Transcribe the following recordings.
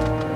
อ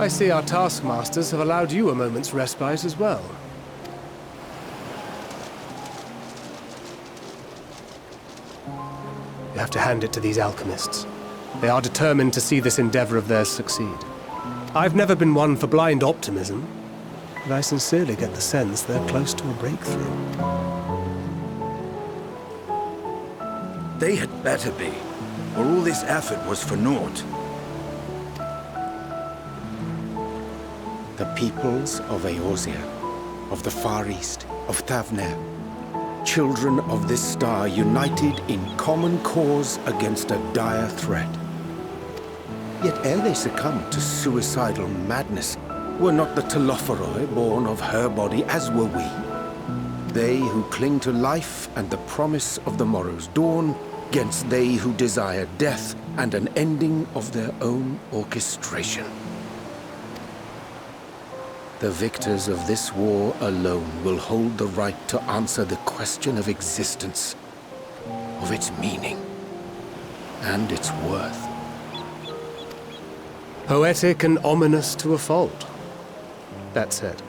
I see our taskmasters have allowed you a moment's respite as well. You have to hand it to these alchemists. They are determined to see this endeavor of theirs succeed. I've never been one for blind optimism, but I sincerely get the sense they're close to a breakthrough. They had better be, or all this effort was for naught. The peoples of Eorzea, of the Far East, of Thavnair, children of this star united in common cause against a dire threat. Yet ere they succumbed to suicidal madness, were not the Telophoroi born of her body as were we? They who cling to life and the promise of the morrow's dawn, against they who desire death and an ending of their own orchestration. The victors of this war alone will hold the right to answer the question of existence, of its meaning, and its worth. Poetic and ominous to a fault. That said,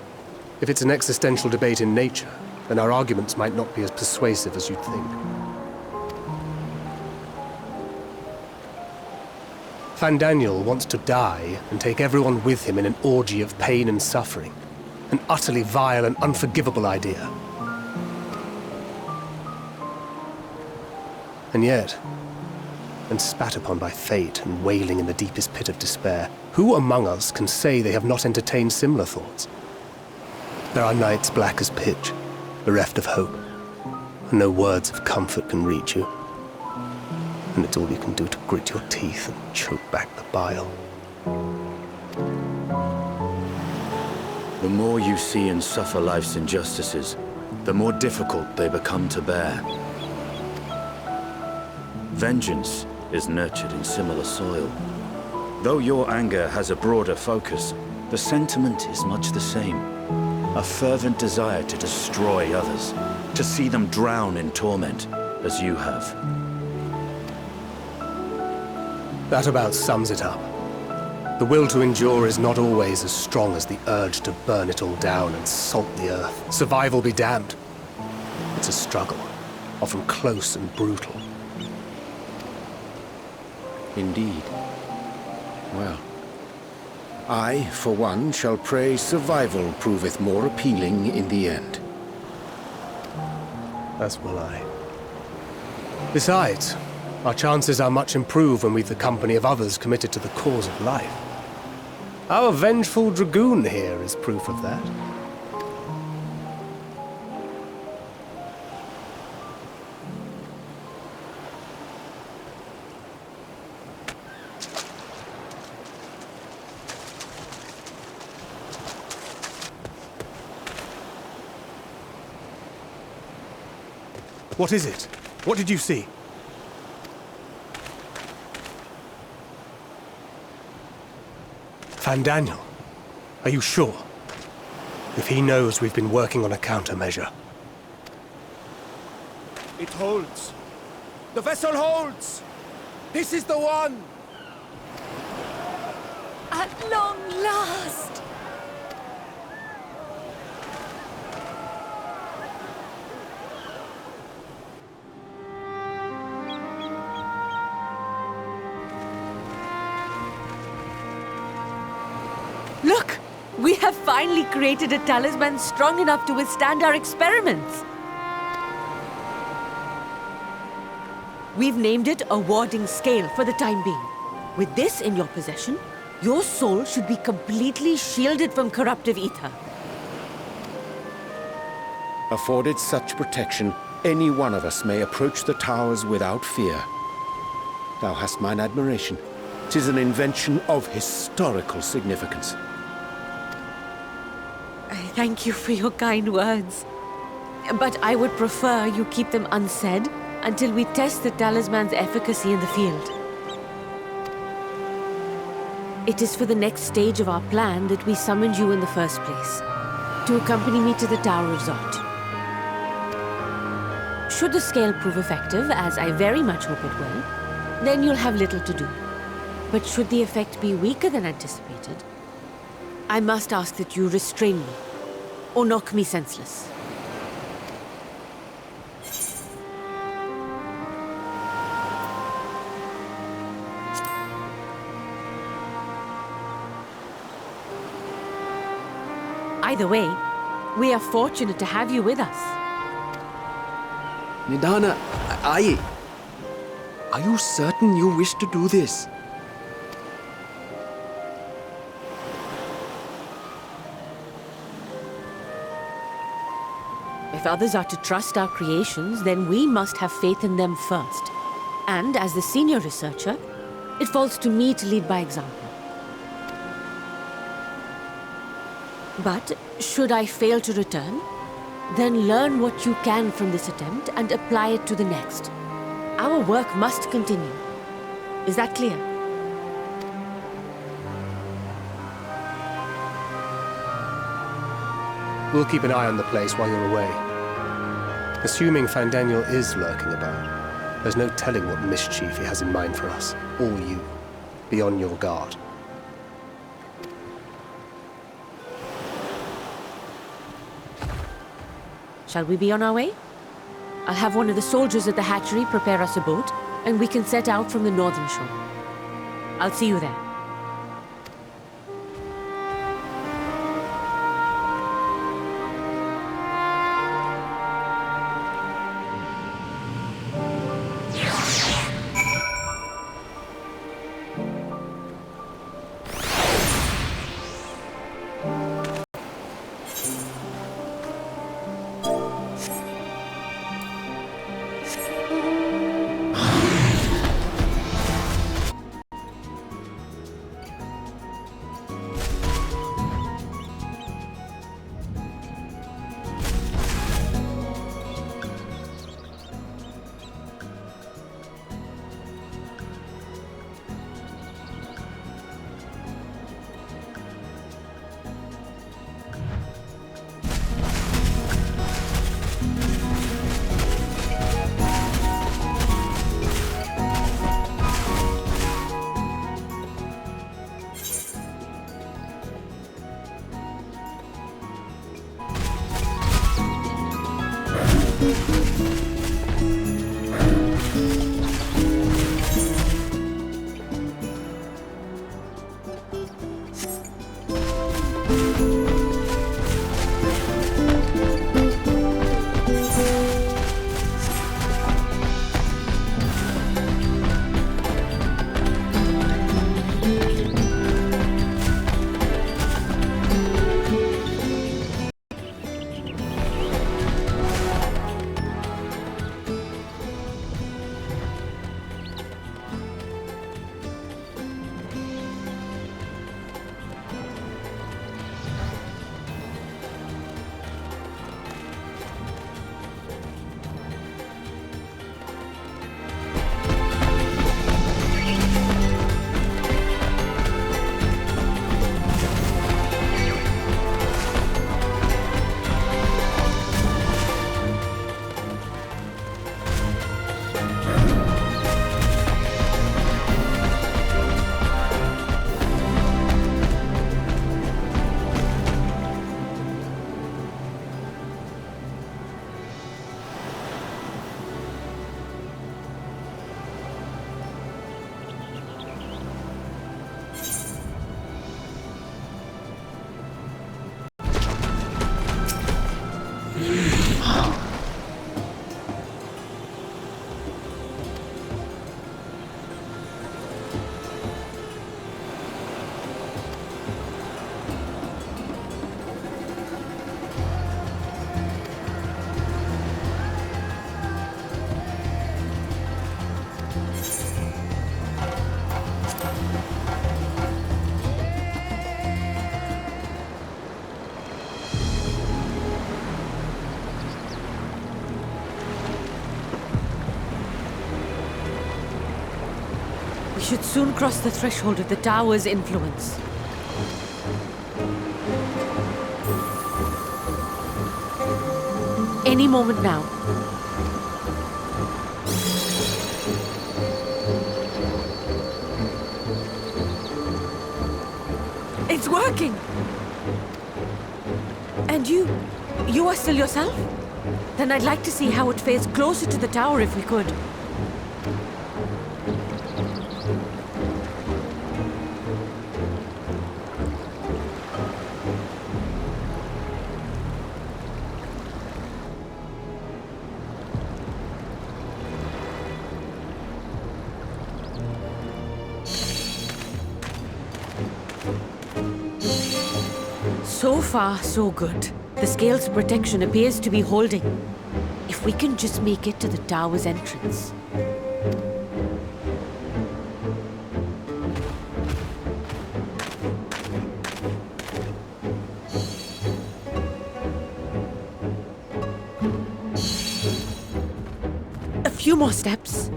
if it's an existential debate in nature, then our arguments might not be as persuasive as you'd think. Fandaniel wants to die and take everyone with him in an orgy of pain and suffering. An utterly vile and unforgivable idea. And yet, when spat upon by fate and wailing in the deepest pit of despair, who among us can say they have not entertained similar thoughts? There are nights black as pitch, bereft of hope, and no words of comfort can reach you. And it's all you can do to grit your teeth and choke back the bile. The more you see and suffer life's injustices, the more difficult they become to bear. Vengeance is nurtured in similar soil. Though your anger has a broader focus, the sentiment is much the same. A fervent desire to destroy others, to see them drown in torment, as you have. That about sums it up. The will to endure is not always as strong as the urge to burn it all down and salt the earth. Survival be damned. It's a struggle, often close and brutal. Indeed. Well, I, for one, shall pray survival proveth more appealing in the end. As will I. Besides, our chances are much improved when we've the company of others committed to the cause of life. Our vengeful dragoon here is proof of that. What is it? What did you see? Fandaniel, are you sure? If he knows we've been working on a countermeasure. It holds. The vessel holds! This is the one! At long last! Look! We have finally created a talisman strong enough to withstand our experiments! We've named it a warding scale for the time being. With this in your possession, your soul should be completely shielded from corruptive ether. Afforded such protection, any one of us may approach the towers without fear. Thou hast mine admiration. 'Tis an invention of historical significance. I thank you for your kind words. But I would prefer you keep them unsaid until we test the talisman's efficacy in the field. It is for the next stage of our plan that we summoned you in the first place, to accompany me to the Tower of Zot. Should the scale prove effective, as I very much hope it will, then you'll have little to do. But should the effect be weaker than anticipated, I must ask that you restrain me, or knock me senseless. Either way, we are fortunate to have you with us. Nidhana, are you certain you wish to do this? If others are to trust our creations, then we must have faith in them first. And as the senior researcher, it falls to me to lead by example. But should I fail to return, then learn what you can from this attempt and apply it to the next. Our work must continue. Is that clear? We'll keep an eye on the place while you're away. Assuming Fandaniel is lurking about, there's no telling what mischief he has in mind for us, or you. Be on your guard. Shall we be on our way? I'll have one of the soldiers at the hatchery prepare us a boat, and we can set out from the northern shore. I'll see you there. We should soon cross the threshold of the tower's influence. Any moment now. It's working! And you are still yourself? Then I'd like to see how it fares closer to the tower if we could. So far, so good. The scale's protection appears to be holding. If we can just make it to the tower's entrance. A few more steps.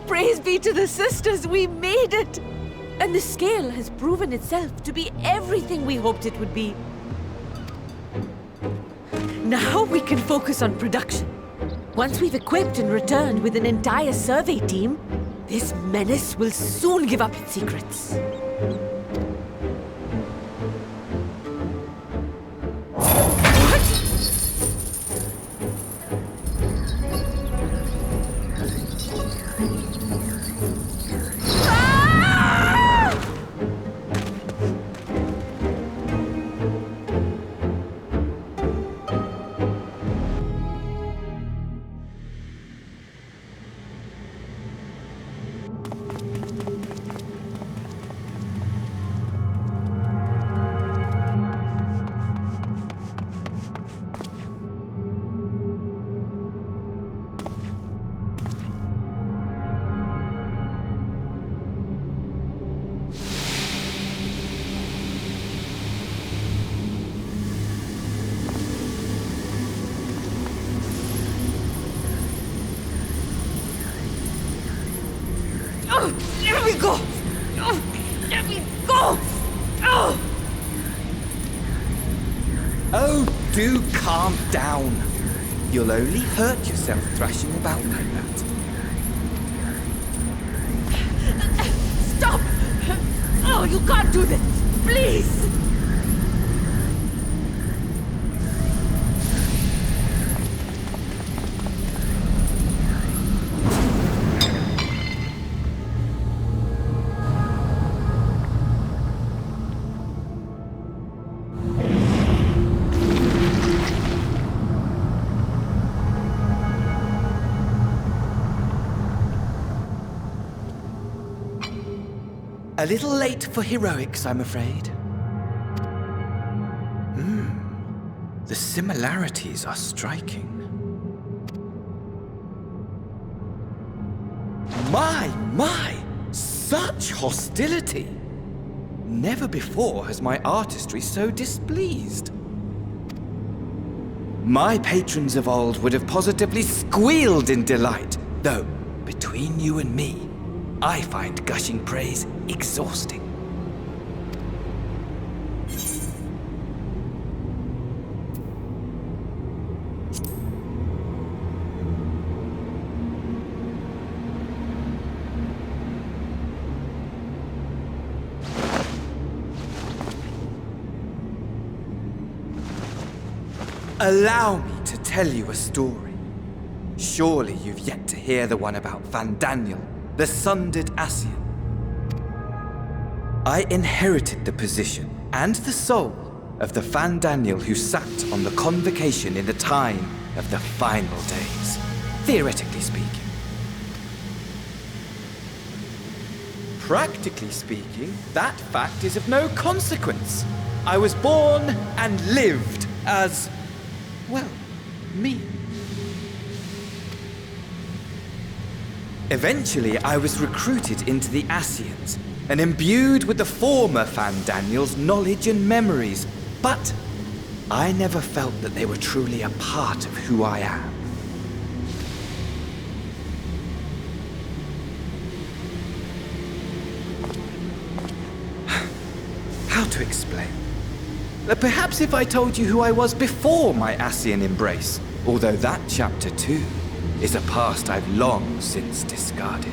Praise be to the sisters, we made it! And the scale has proven itself to be everything we hoped it would be. Now we can focus on production. Once we've equipped and returned with an entire survey team, this menace will soon give up its secrets. Let me go! Let me go! Oh, do calm down. You'll only hurt yourself thrashing about like that. Stop! Oh, you can't do this! Please! A little late for heroics, I'm afraid. The similarities are striking. My! Such hostility! Never before has my artistry so displeased. My patrons of old would have positively squealed in delight, though, between you and me, I find gushing praise exhausting. Allow me to tell you a story. Surely you've yet to hear the one about Vandaniel, the sundered Ascian. I inherited the position and the soul of the Vandaniel who sat on the convocation in the time of the final days, theoretically speaking. Practically speaking, that fact is of no consequence. I was born and lived as, well, me. Eventually, I was recruited into the Ascians and imbued with the former Vandaniel's knowledge and memories, but I never felt that they were truly a part of who I am. How to explain? Perhaps if I told you who I was before my Ascian embrace, although that chapter too is a past I've long since discarded.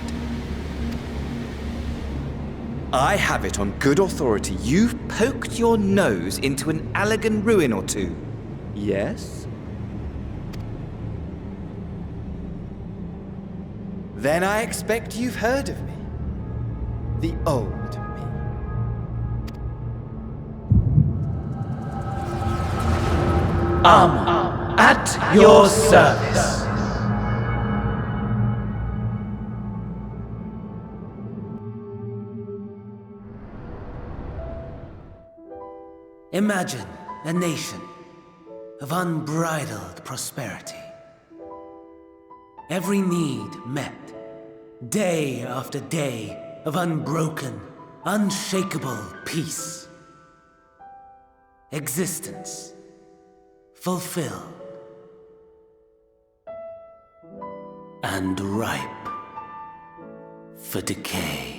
I have it on good authority you've poked your nose into an Allegan ruin or two. Yes? Then I expect you've heard of me. The old me. At your service. Imagine a nation of unbridled prosperity. Every need met, day after day of unbroken, unshakable peace. Existence fulfilled and ripe for decay.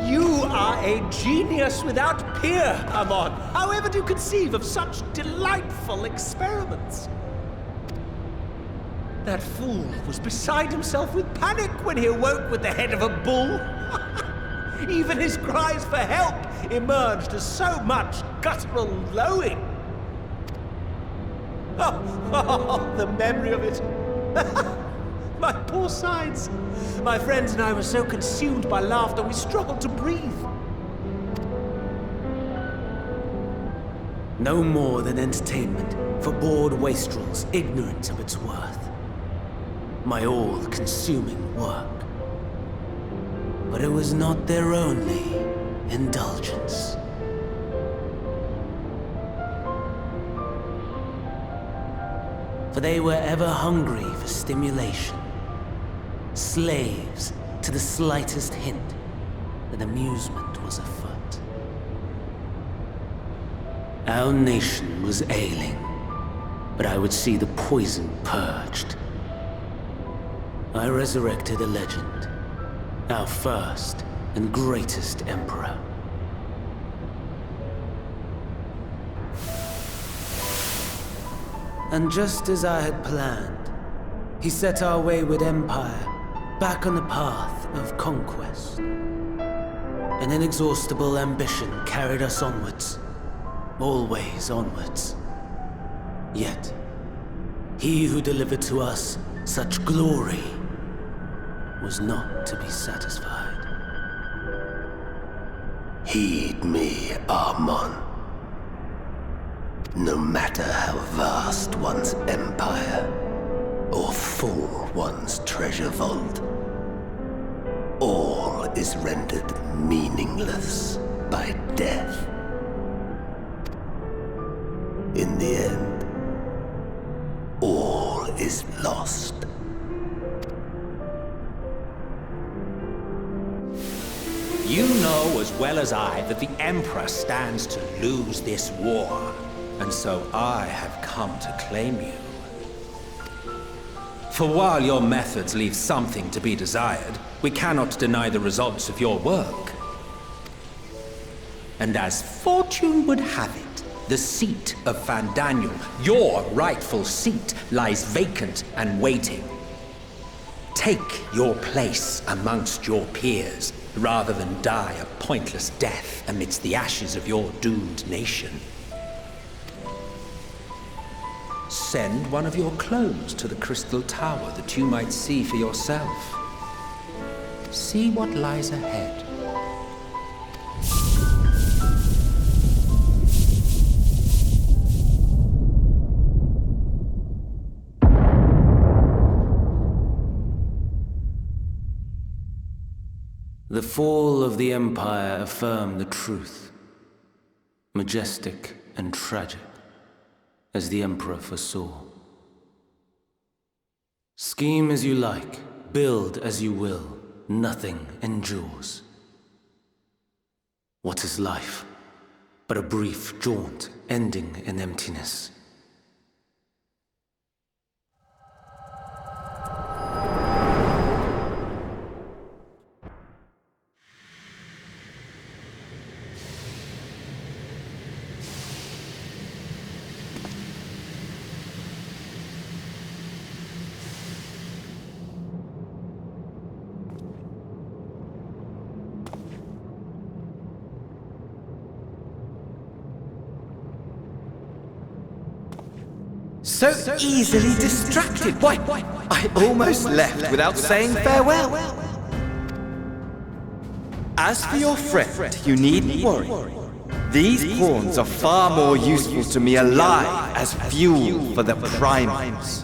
You are a genius without peer, Amon. However do you conceive of such delightful experiments? That fool was beside himself with panic when he awoke with the head of a bull. Even his cries for help emerged as so much guttural lowing. Oh, the memory of it. My poor sides. My friends and I were so consumed by laughter we struggled to breathe. No more than entertainment for bored wastrels ignorant of its worth. My all-consuming work. But it was not their only indulgence. For they were ever hungry for stimulation, slaves to the slightest hint that amusement was afoot. Our nation was ailing, but I would see the poison purged. I resurrected a legend, our first and greatest emperor. And just as I had planned, he set our wayward empire back on the path of conquest. An inexhaustible ambition carried us onwards, always onwards. Yet, he who delivered to us such glory was not to be satisfied. Heed me, Amon. No matter how vast one's empire, or full one's treasure vault, all is rendered meaningless by death. In the end, all is lost. You know as well as I that the Emperor stands to lose this war, and so I have come to claim you. For while your methods leave something to be desired, we cannot deny the results of your work. And as fortune would have it, the seat of Fandaniel, your rightful seat, lies vacant and waiting. Take your place amongst your peers, rather than die a pointless death amidst the ashes of your doomed nation. Send one of your clones to the Crystal Tower that you might see for yourself. See what lies ahead. The fall of the Empire affirmed the truth, majestic and tragic, as the Emperor foresaw. Scheme as you like, build as you will, nothing endures. What is life but a brief jaunt ending in emptiness? So easily distracted. Why, I almost left without saying farewell. As for your friend, you needn't worry. These pawns are far more useful to me alive as fuel for the primals.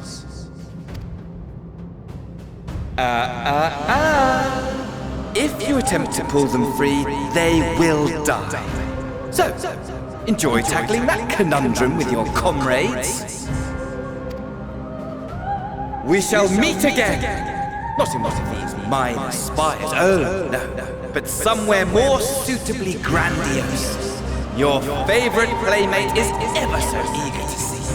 If you attempt to pull them free, they will die. So, enjoy tackling that conundrum with your comrades. We shall meet again! Not in one of these minor spires, oh no, but somewhere more suitably grandiose. Your favorite playmate is ever so eager to see you.